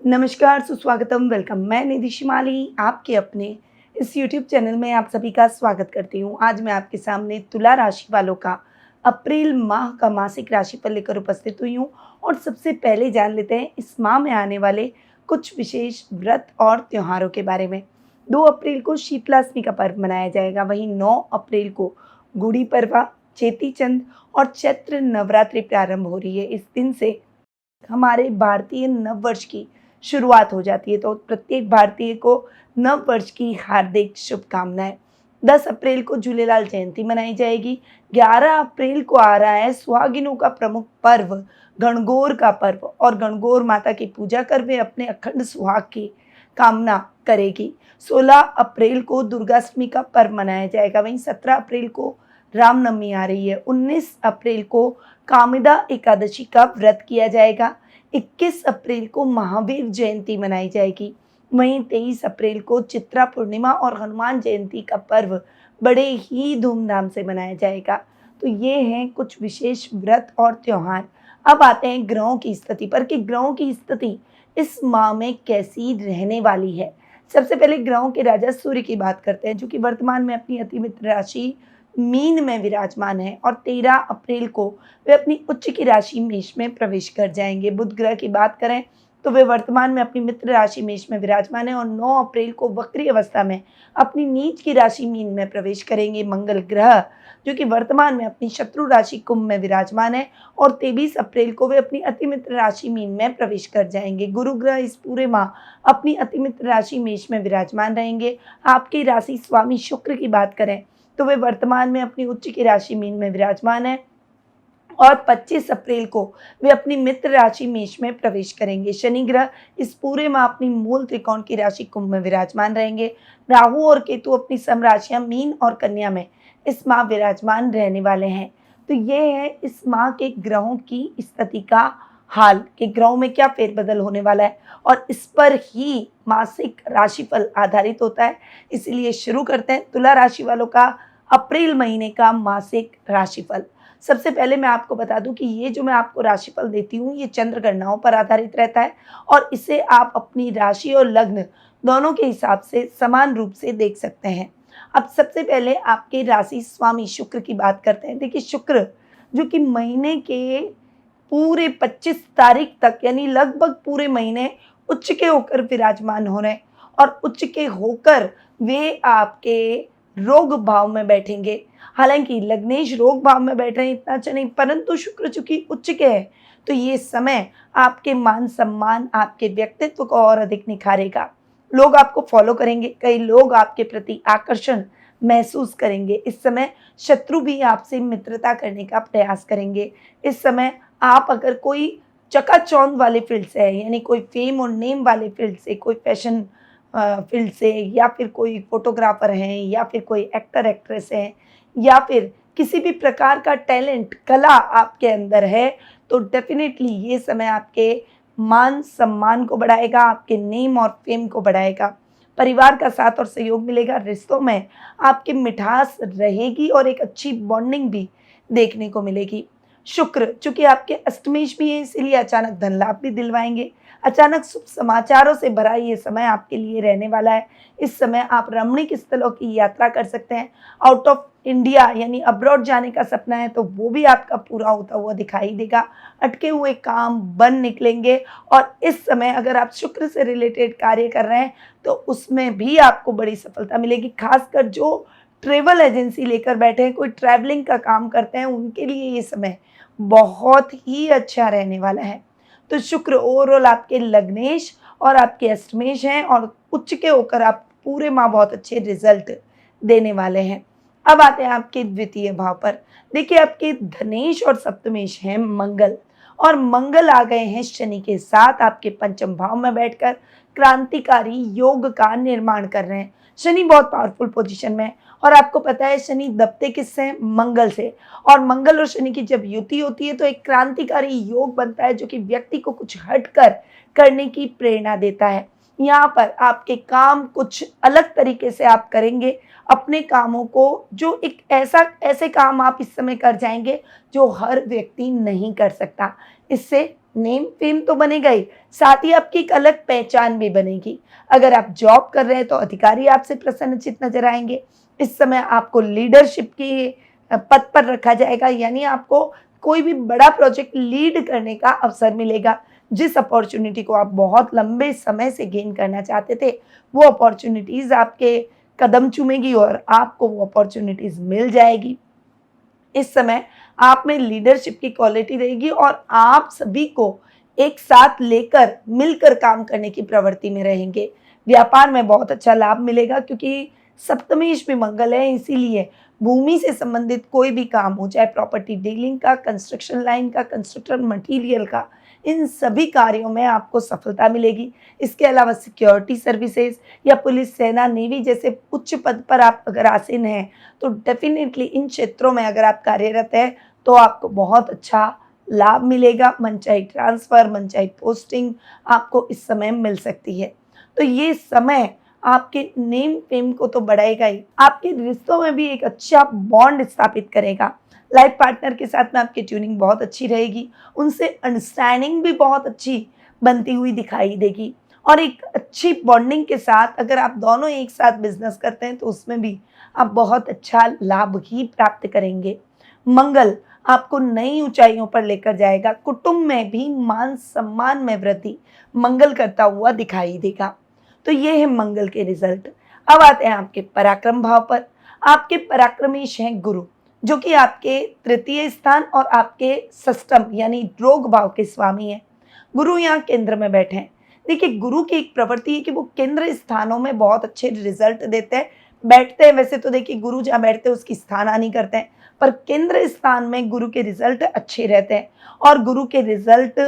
नमस्कार, सुस्वागतम, वेलकम। मैं निधि शिमाली आपके अपने इस यूट्यूब चैनल में आप सभी का स्वागत करती हूँ। आज मैं आपके सामने तुला राशि वालों का अप्रैल माह का मासिक राशिफल लेकर उपस्थित हुई हूँ और सबसे पहले जान लेते हैं इस माह में आने वाले कुछ विशेष व्रत और त्योहारों के बारे में। 2 अप्रैल को शीतलाष्टमी का पर्व मनाया जाएगा, वहीं 9 अप्रैल को गुड़ी पड़वा, चेती चंद और चैत्र नवरात्रि प्रारंभ हो रही है। इस दिन से हमारे भारतीय नववर्ष की शुरुआत हो जाती है, तो प्रत्येक भारतीय को नववर्ष की हार्दिक शुभकामनाएं। 10 अप्रैल को झूलेलाल जयंती मनाई जाएगी। 11 अप्रैल को आ रहा है सुहागिनों का प्रमुख पर्व गणगौर का पर्व, और गणगौर माता की पूजा कर वे अपने अखंड सुहाग की कामना करेगी। 16 अप्रैल को दुर्गाष्टमी का पर्व मनाया जाएगा। वहीं 17 अप्रैल को रामनवमी आ रही है। 19 अप्रैल को कामिदा एकादशी का व्रत किया जाएगा। 21 अप्रैल को महावीर जयंती मनाई जाएगी। वहीं 23 अप्रैल को चित्रा पूर्णिमा और हनुमान जयंती का पर्व बड़े ही धूमधाम से मनाया जाएगा। तो ये हैं कुछ विशेष व्रत और त्योहार। अब आते हैं ग्रहों की स्थिति पर कि ग्रहों की स्थिति इस माह में कैसी रहने वाली है। सबसे पहले ग्रहों के राजा सूर्य की बात करते हैं, जो कि वर्तमान में अपनी अति मित्र राशि मीन में विराजमान है और 13 अप्रैल को वे अपनी उच्च की राशि मेष में प्रवेश कर जाएंगे। बुध ग्रह की बात करें तो वे वर्तमान में अपनी मित्र राशि मेष में विराजमान है और 9 अप्रैल को वक्री अवस्था में अपनी नीच की राशि मीन में प्रवेश करेंगे। मंगल ग्रह जो कि वर्तमान में अपनी शत्रु राशि कुंभ में विराजमान है और 23 अप्रैल को वे अपनी अति मित्र राशि मीन में प्रवेश कर जाएंगे। गुरु ग्रह इस पूरे माह अपनी अति मित्र राशि मेष में विराजमान रहेंगे। आपकी राशि स्वामी शुक्र की बात करें तो वे वर्तमान में अपनी उच्च की राशि मीन में विराजमान है और 25 अप्रैल को वे अपनी मित्र राशि मेष में प्रवेश करेंगे। शनि ग्रह इस पूरे माह अपनी मूल त्रिकोण की राशि कुंभ में विराजमान रहेंगे। राहु और केतु अपनी समराशियां मीन और कन्या में इस माह विराजमान रहने वाले हैं। तो ये है इस माह के ग्रहों की स्थिति का हाल कि ग्रहों में क्या फेरबदल होने वाला है और इस पर ही मासिक राशिफल आधारित होता है। इसीलिए शुरू करते हैं तुला राशि वालों का अप्रैल महीने का मासिक राशिफल। सबसे पहले मैं आपको बता दूं कि ये जो मैं आपको राशिफल देती हूँ ये चंद्र गणनाओं पर आधारित रहता है और इसे आप अपनी राशि और लग्न दोनों के हिसाब से समान रूप से देख सकते हैं। अब सबसे पहले आपके राशि स्वामी शुक्र की बात करते हैं। देखिए शुक्र जो कि महीने के पूरे 25 तारीख तक यानी लगभग पूरे महीने उच्च के होकर विराजमान हो रहे हैं और उच्च के होकर वे आपके रोग भाव में बैठेंगे। हालांकि लग्नेश रोग भाव में बैठ रहे हैं इतना अच्छा नहीं, परंतु शुक्र चूंकि उच्च के है तो ये समय आपके मान सम्मान आपके व्यक्तित्व को और अधिक निखारेगा। लोग आपको फॉलो करेंगे, कई लोग आपके प्रति आकर्षण महसूस करेंगे। इस समय शत्रु भी आपसे मित्रता करने का प्रयास करेंगे। इस समय आप अगर कोई चकाचौंध वाले फील्ड से है यानी कोई फेम और नेम वाले फील्ड से, कोई फैशन फील्ड से, या फिर कोई फोटोग्राफर हैं, या फिर कोई एक्टर एक्ट्रेस हैं, या फिर किसी भी प्रकार का टैलेंट कला आपके अंदर है, तो डेफिनेटली ये समय आपके मान सम्मान को बढ़ाएगा, आपके नेम और फेम को बढ़ाएगा। परिवार का साथ और सहयोग मिलेगा। रिश्तों में आपकी मिठास रहेगी और एक अच्छी बॉन्डिंग भी देखने को मिलेगी। शुक्र चूंकि आपके अष्टमेश भी है इसीलिए अचानक धन लाभ भी दिलवाएंगे। अचानक शुभ समाचारों से भरा ये समय आपके लिए रहने वाला है। इस समय आप रमणीक स्थलों की यात्रा कर सकते हैं। आउट ऑफ इंडिया यानी अब्रॉड जाने का सपना है तो वो भी आपका पूरा होता हुआ दिखाई देगा। अटके हुए काम बन निकलेंगे और इस समय अगर आप शुक्र से रिलेटेड कार्य कर रहे हैं तो उसमें भी आपको बड़ी सफलता मिलेगी। खासकर जो ट्रेवल एजेंसी लेकर बैठे हैं, कोई ट्रैवलिंग का काम करते हैं, उनके लिए ये समय बहुत ही अच्छा रहने वाला है। तो शुक्र ओवरऑल आपके लग्नेश और आपके अष्टमेश हैं और उच्च के होकर आप पूरे माह बहुत अच्छे रिजल्ट देने वाले हैं। अब आते हैं आपके द्वितीय भाव पर। देखिए आपके धनेश और सप्तमेश हैं मंगल, और मंगल आ गए हैं शनि के साथ आपके पंचम भाव में बैठकर क्रांतिकारी योग का निर्माण कर रहे हैं। शनि बहुत पावरफुल पोजीशन में है और आपको पता है शनि दबते किससे हैं? मंगल से। और मंगल और शनि की जब युति होती है तो एक क्रांतिकारी योग बनता है जो कि व्यक्ति को कुछ हटकर करने की प्रेरणा देता है। यहाँ पर आपके काम कुछ अलग तरीके से आप करेंगे अपने कामों को, जो एक ऐसे काम आप इस समय कर जाएंगे जो हर व्यक्ति नहीं कर सकता। इससे नेम फेम तो बनेगा ही, साथ ही आपकी एक अलग पहचान भी बनेगी। अगर आप जॉब कर रहे हैं तो अधिकारी आपसे प्रसन्नचित्त नजर आएंगे। इस समय आपको लीडरशिप की पद पर रखा जाएगा, यानी आपको कोई भी बड़ा प्रोजेक्ट लीड करने का अवसर मिलेगा। जिस अपॉर्चुनिटी को आप बहुत लंबे समय से गेन करना चाहते थे, वो अपॉर्चुनिटीज आपके कदम चूमेगी और आपको वो अपॉर्चुनिटीज मिल जाएगी। इस समय आप में लीडरशिप की क्वालिटी रहेगी और आप सभी को एक साथ लेकर मिलकर काम करने की प्रवृत्ति में रहेंगे। व्यापार में बहुत अच्छा लाभ मिलेगा, क्योंकि सप्तमेश में मंगल है, इसीलिए भूमि से संबंधित कोई भी काम हो, चाहे प्रॉपर्टी डीलिंग का, कंस्ट्रक्शन लाइन का, कंस्ट्रक्टर मटेरियल का, इन सभी कार्यों में आपको सफलता मिलेगी। इसके अलावा सिक्योरिटी सर्विसेज या पुलिस, सेना, नेवी जैसे उच्च पद पर आप अगर आसीन हैं, तो डेफिनेटली इन क्षेत्रों में अगर आप कार्यरत हैं तो आपको बहुत अच्छा लाभ मिलेगा। मनचाही ट्रांसफर, मनचाही पोस्टिंग आपको इस समय मिल सकती है। तो ये समय आपके नेम फेम को तो बढ़ाएगा ही, आपके रिश्तों में भी एक अच्छा बॉन्ड स्थापित करेगा। लाइफ पार्टनर के साथ में आपकी ट्यूनिंग बहुत अच्छी रहेगी, उनसे अंडरस्टैंडिंग भी बहुत अच्छी बनती हुई दिखाई देगी। और एक अच्छी बॉन्डिंग के साथ अगर आप दोनों एक साथ बिजनेस करते हैं तो उसमें भी आप बहुत अच्छा लाभ ही प्राप्त करेंगे। मंगल आपको नई ऊंचाइयों पर लेकर जाएगा। कुटुंब में भी मान सम्मान में वृद्धि मंगल करता हुआ दिखाई देगा। तो ये है मंगल के रिजल्ट। अब आते हैं आपके पराक्रम भाव पर। आपके पराक्रमीश हैं गुरु, जो कि आपके तृतीय स्थान और आपके षष्ठम यानी रोग भाव के स्वामी हैं। गुरु यहाँ केंद्र में बैठे हैं। देखिए, गुरु की एक प्रवृत्ति है कि वो केंद्र स्थानों में बहुत अच्छे रिजल्ट देते हैं। बैठते हैं वैसे तो देखिए, गुरु जहाँ बैठते हैं उसकी स्थान हानि करते हैं, पर केंद्र स्थान में गुरु के रिजल्ट अच्छे रहते हैं। और गुरु के रिजल्ट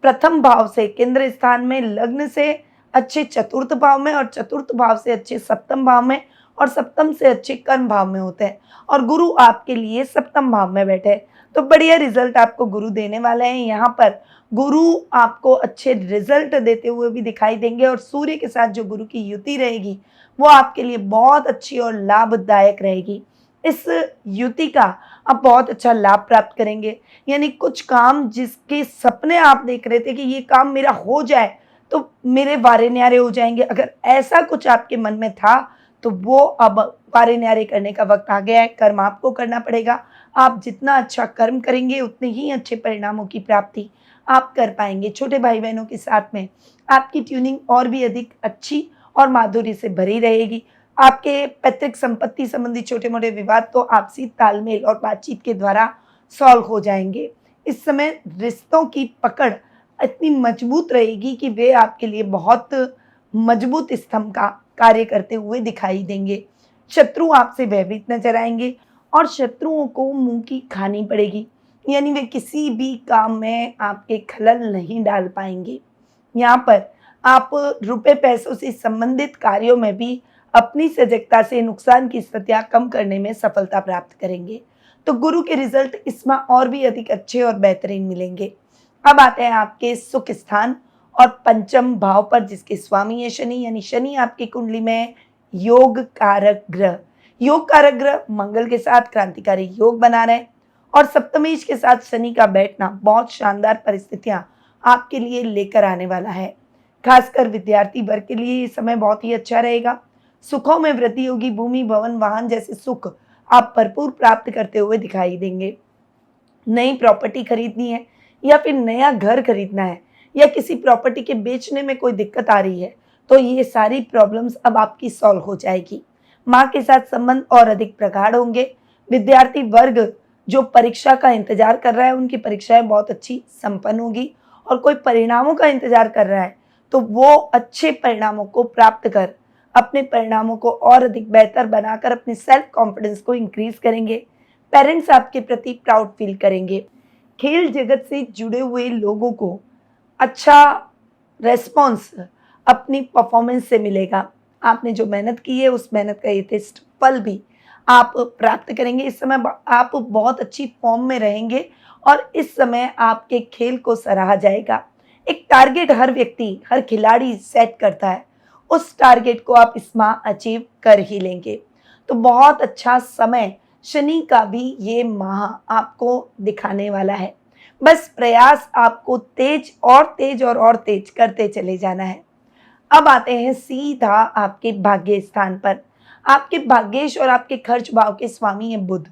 प्रथम भाव से केंद्र स्थान में, लग्न से अच्छे चतुर्थ भाव में, और चतुर्थ भाव से अच्छे सप्तम भाव में, और सप्तम से अच्छे कर्म भाव में होते हैं। और गुरु आपके लिए सप्तम भाव में बैठे हैं, तो बढ़िया रिजल्ट आपको गुरु देने वाले हैं। यहाँ पर गुरु आपको अच्छे रिजल्ट देते हुए भी दिखाई देंगे, और सूर्य के साथ जो गुरु की युति रहेगी वो आपके लिए बहुत अच्छी और लाभदायक रहेगी। इस युति का आप बहुत अच्छा लाभ प्राप्त करेंगे। यानी कुछ काम जिसके सपने आप देख रहे थे कि ये काम मेरा हो जाए तो मेरे वारे न्यारे हो जाएंगे, अगर ऐसा कुछ आपके मन में था तो वो अब वारे न्यारे करने का वक्त आ गया है। कर्म आपको करना पड़ेगा। आप जितना अच्छा कर्म करेंगे उतने ही अच्छे परिणामों की प्राप्ति आप कर पाएंगे। छोटे भाई बहनों के साथ में आपकी ट्यूनिंग और भी अधिक अच्छी और माधुर्य से भरी रहेगी। आपके पैतृक संपत्ति संबंधी छोटे मोटे विवाद तो आपसी तालमेल और बातचीत के द्वारा सॉल्व हो जाएंगे। इस समय रिश्तों की पकड़ इतनी मजबूत रहेगी कि वे आपके लिए बहुत मजबूत स्तंभ का कार्य करते हुए दिखाई देंगे। शत्रु आपसे भयभीत नजर आएंगे और शत्रुओं को मुंह की खानी पड़ेगी, यानी वे किसी भी काम में आपके खलल नहीं डाल पाएंगे। यहाँ पर आप रुपए पैसों से संबंधित कार्यों में भी अपनी सजगता से नुकसान की स्थितियां कम करने में सफलता प्राप्त करेंगे। तो गुरु के रिजल्ट इसमें और भी अधिक अच्छे और बेहतरीन मिलेंगे। अब आते हैं आपके सुख स्थान और पंचम भाव पर, जिसके स्वामी है शनि, यानी शनि आपकी कुंडली में योग कारक ग्रह। योग कारक ग्रह मंगल के साथ क्रांतिकारी योग बना रहे हैं, और सप्तमेश के साथ शनि का बैठना बहुत शानदार परिस्थितियां आपके लिए लेकर आने वाला है। खासकर विद्यार्थी वर्ग के लिए ये समय बहुत ही अच्छा रहेगा। सुखों में वृद्धि होगी। भूमि, भवन, वाहन जैसे सुख आप भरपूर प्राप्त करते हुए दिखाई देंगे। नई प्रॉपर्टी खरीदनी है या फिर नया घर खरीदना है या किसी प्रॉपर्टी के बेचने में कोई दिक्कत आ रही है, तो ये सारी प्रॉब्लम्स अब आपकी सॉल्व हो जाएगी। माँ के साथ संबंध और अधिक प्रगाढ़ होंगे। विद्यार्थी वर्ग जो परीक्षा का इंतजार कर रहा है, उनकी परीक्षाएं बहुत अच्छी संपन्न होगी, और कोई परिणामों का इंतजार कर रहा है तो वो अच्छे परिणामों को प्राप्त कर अपने परिणामों को और अधिक बेहतर बनाकर अपने सेल्फ कॉन्फिडेंस को इंक्रीज करेंगे। पेरेंट्स आपके प्रति प्राउड फील करेंगे। खेल जगत से जुड़े हुए लोगों को अच्छा रेस्पॉन्स अपनी परफॉर्मेंस से मिलेगा। आपने जो मेहनत की है उस मेहनत का यथेष्ट फल भी आप प्राप्त करेंगे। इस समय आप बहुत अच्छी फॉर्म में रहेंगे और इस समय आपके खेल को सराहा जाएगा। एक टारगेट हर व्यक्ति, हर खिलाड़ी सेट करता है, उस टारगेट को आप इस माह अचीव कर ही लेंगे। तो बहुत अच्छा समय शनि का भी ये माह आपको दिखाने वाला है। बस प्रयास आपको तेज और तेज करते चले जाना है। अब आते हैं सीधा आपके भाग्य स्थान पर। आपके भाग्येश और आपके खर्च भाव के स्वामी है बुध।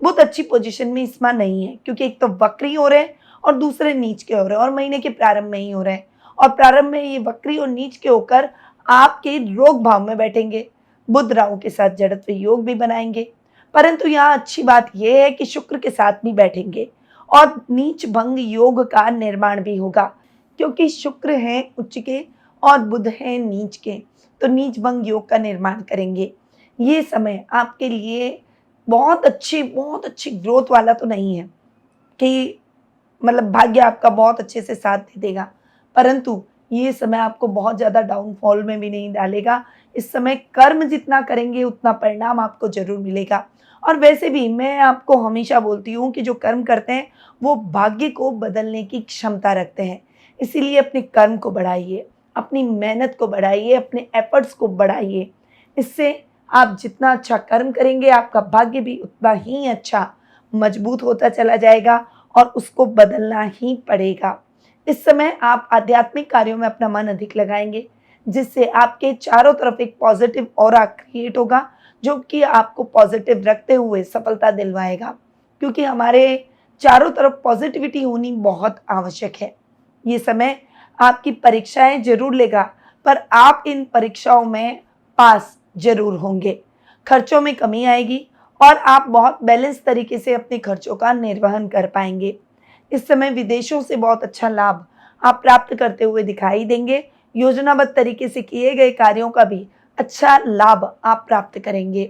बुध अच्छी पोजीशन में इस बार नहीं है, क्योंकि एक तो वक्री हो रहे हैं और दूसरे नीच के हो रहे हैं, और महीने के प्रारंभ में ही हो रहे हैं। और प्रारंभ में ये वक्री और नीच के होकर आपके रोग भाव में बैठेंगे। बुध राहु के साथ जड़त्व योग भी बनाएंगे, परंतु यहाँ अच्छी बात यह है कि शुक्र के साथ भी बैठेंगे और नीच भंग योग का निर्माण भी होगा, क्योंकि शुक्र है उच्च के और बुध है नीच के, तो नीच भंग योग का निर्माण करेंगे। ये समय आपके लिए बहुत अच्छी ग्रोथ वाला तो नहीं है कि मतलब भाग्य आपका बहुत अच्छे से साथ दे देगा, परंतु ये समय आपको बहुत ज़्यादा डाउनफॉल में भी नहीं डालेगा। इस समय कर्म जितना करेंगे उतना परिणाम आपको जरूर मिलेगा। और वैसे भी मैं आपको हमेशा बोलती हूँ कि जो कर्म करते हैं वो भाग्य को बदलने की क्षमता रखते हैं। इसीलिए अपने कर्म को बढ़ाइए, अपनी मेहनत को बढ़ाइए, अपने एफर्ट्स को बढ़ाइए। इससे आप जितना अच्छा कर्म करेंगे आपका भाग्य भी उतना ही अच्छा मजबूत होता चला जाएगा और उसको बदलना ही पड़ेगा। इस समय आप आध्यात्मिक कार्यों में अपना मन अधिक लगाएंगे, जिससे आपके चारों तरफ एक पॉजिटिव ऑरा क्रिएट होगा, जो कि आपको पॉजिटिव रखते हुए सफलता दिलवाएगा, क्योंकि हमारे चारों तरफ पॉजिटिविटी होनी बहुत आवश्यक है। ये समय आपकी परीक्षाएं जरूर लेगा, पर आप इन परीक्षाओं में पास जरूर होंगे। खर्चों में कमी आएगी और आप बहुत बैलेंस तरीके से अपने खर्चों का निर्वहन कर पाएंगे। इस समय विदेशों से बहुत अच्छा लाभ आप प्राप्त करते हुए दिखाई देंगे। योजनाबद्ध तरीके से किए गए कार्यों का भी अच्छा लाभ आप प्राप्त करेंगे।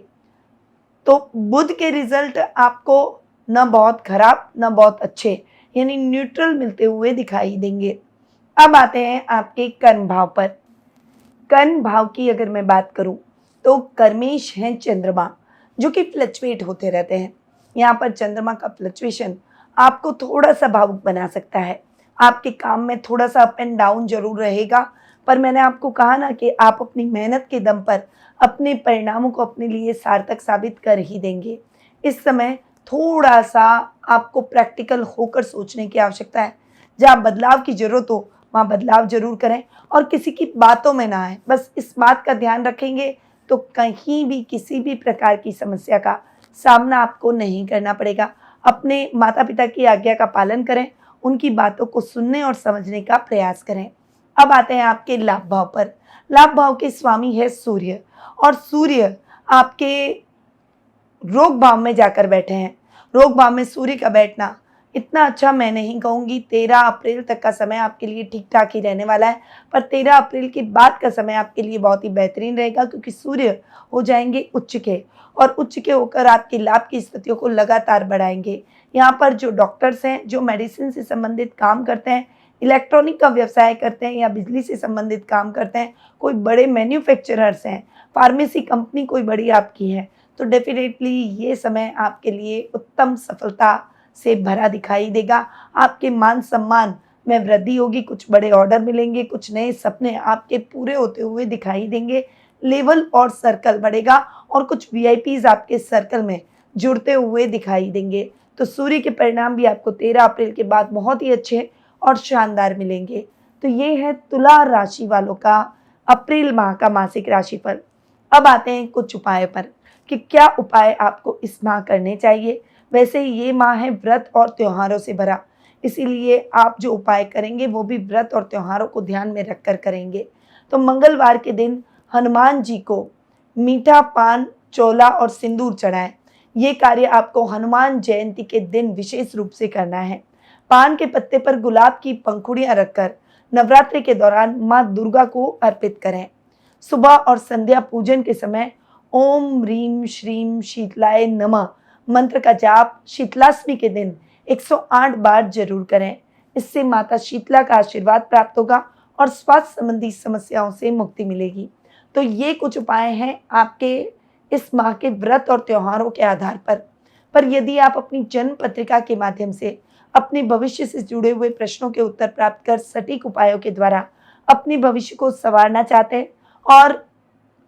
तो बुध के रिजल्ट आपको न बहुत खराब न बहुत अच्छे, यानी न्यूट्रल मिलते हुए दिखाई देंगे। अब आते हैं आपके कर्म भाव पर। कर्म भाव की अगर मैं बात करूं तो कर्मेश हैं चंद्रमा, जो कि फ्लक्चुएट होते रहते हैं। यहाँ पर चंद्रमा का फ्लक्चुएशन आपको थोड़ा सा भावुक बना सकता है। आपके काम में थोड़ा सा अप एंड डाउन जरूर रहेगा, पर मैंने आपको कहा ना कि आप अपनी मेहनत के दम पर अपने परिणामों को अपने लिए सार्थक साबित कर ही देंगे। इस समय थोड़ा सा आपको प्रैक्टिकल होकर सोचने की आवश्यकता है। जहाँ बदलाव की जरूरत हो वहाँ बदलाव जरूर करें और किसी की बातों में ना आए। बस इस बात का ध्यान रखेंगे तो कहीं भी किसी भी प्रकार की समस्या का सामना आपको नहीं करना पड़ेगा। अपने माता पिता की आज्ञा का पालन करें, उनकी बातों को सुनने और समझने का प्रयास करें। अब आते हैं आपके लाभ भाव पर। लाभ भाव के स्वामी है सूर्य, और सूर्य आपके रोग भाव में जाकर बैठे हैं। रोग भाव में सूर्य का बैठना इतना अच्छा मैं नहीं कहूँगी। 13 अप्रैल तक का समय आपके लिए ठीक ठाक ही रहने वाला है, पर 13 अप्रैल के बाद का समय आपके लिए बहुत ही बेहतरीन रहेगा, क्योंकि सूर्य हो जाएंगे उच्च के, और उच्च के होकर आपके लाभ की स्थितियों को लगातार बढ़ाएंगे। यहाँ पर जो डॉक्टर्स हैं, जो मेडिसिन से संबंधित काम करते हैं, इलेक्ट्रॉनिक का व्यवसाय करते हैं या बिजली से संबंधित काम करते हैं, कोई बड़े मैन्युफैक्चरर्स हैं, फार्मेसी कंपनी कोई बड़ी आपकी है, तो डेफिनेटली ये समय आपके लिए उत्तम सफलता से भरा दिखाई देगा। आपके मान सम्मान में वृद्धि होगी, कुछ बड़े ऑर्डर मिलेंगे, कुछ नए सपने आपके पूरे होते हुए दिखाई देंगे। लेवल और सर्कल बढ़ेगा और कुछ वीआईपीज आपके सर्कल में जुड़ते हुए दिखाई देंगे। तो सूर्य के परिणाम भी आपको 13 अप्रैल के बाद बहुत ही अच्छे और शानदार मिलेंगे। तो ये है तुला राशि वालों का अप्रैल माह का मासिक राशिफल। अब आते हैं कुछ उपाय पर कि क्या उपाय आपको इस माह करने चाहिए। वैसे ये माह है व्रत और त्योहारों से भरा, इसीलिए आप जो उपाय करेंगे वो भी व्रत और त्योहारों को ध्यान में रखकर करेंगे। तो मंगलवार के दिन हनुमान जी को मीठा पान, चोला और सिंदूर चढ़ाएं। ये कार्य आपको हनुमान जयंती के दिन विशेष रूप से करना है। पान के पत्ते पर गुलाब की पंखुड़ियां रखकर नवरात्रि के दौरान माँ दुर्गा को अर्पित करें। सुबह और संध्या पूजन के समय ओम ह्रीम श्रीम शीतलाय नमः मंत्र का जाप शीतलाष्टमी के दिन 108 बार जरूर करें। इससे माता शीतला का आशीर्वाद प्राप्त होगा और स्वास्थ्य संबंधी समस्याओं से मुक्ति मिलेगी। तो ये कुछ उपाय हैं आपके इस माह के व्रत और त्योहारों के आधार पर यदि आप अपनी जन्म पत्रिका के माध्यम से अपने भविष्य से जुड़े हुए प्रश्नों के उत्तर प्राप्त कर सटीक उपायों के द्वारा अपने भविष्य को संवारना चाहते हैं और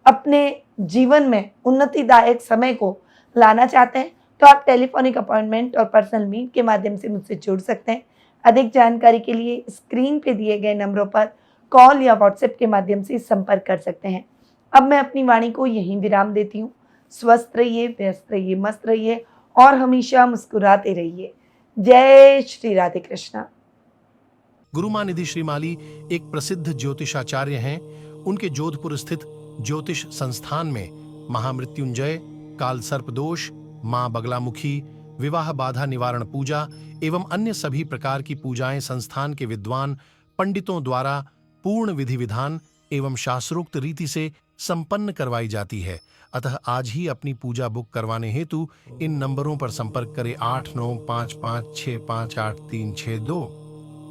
अपने जीवन में उन्नतिदायक समय को लाना चाहते हैं, तो आप टेलीफोनिक अपॉइंटमेंट और पर्सनल मीट के माध्यम से मुझसे जुड़ सकते हैं। अधिक जानकारी के लिए स्क्रीन पे दिए गए नंबरों पर कॉल या व्हाट्सएप के माध्यम से संपर्क कर सकते हैं। अब मैं अपनी वाणी को यहीं विराम देती हूँ। स्वस्थ रहिए, व्यस्त रहिए, मस्त रहिए और हमेशा मुस्कुराते रहिए। जय श्री राधे कृष्णा। गुरु माँ निधि श्रीमाली एक प्रसिद्ध ज्योतिषाचार्य हैं। उनके जोधपुर स्थित ज्योतिष संस्थान में महामृत्युंजय, काल सर्प दोष, माँ बगलामुखी, विवाह बाधा निवारण पूजा एवं अन्य सभी प्रकार की पूजाएं संस्थान के विद्वान पंडितों द्वारा पूर्ण विधि विधान एवं शास्त्रोक्त रीति से संपन्न करवाई जाती है। अतः आज ही अपनी पूजा बुक करवाने हेतु इन नंबरों पर संपर्क करें 8955658362।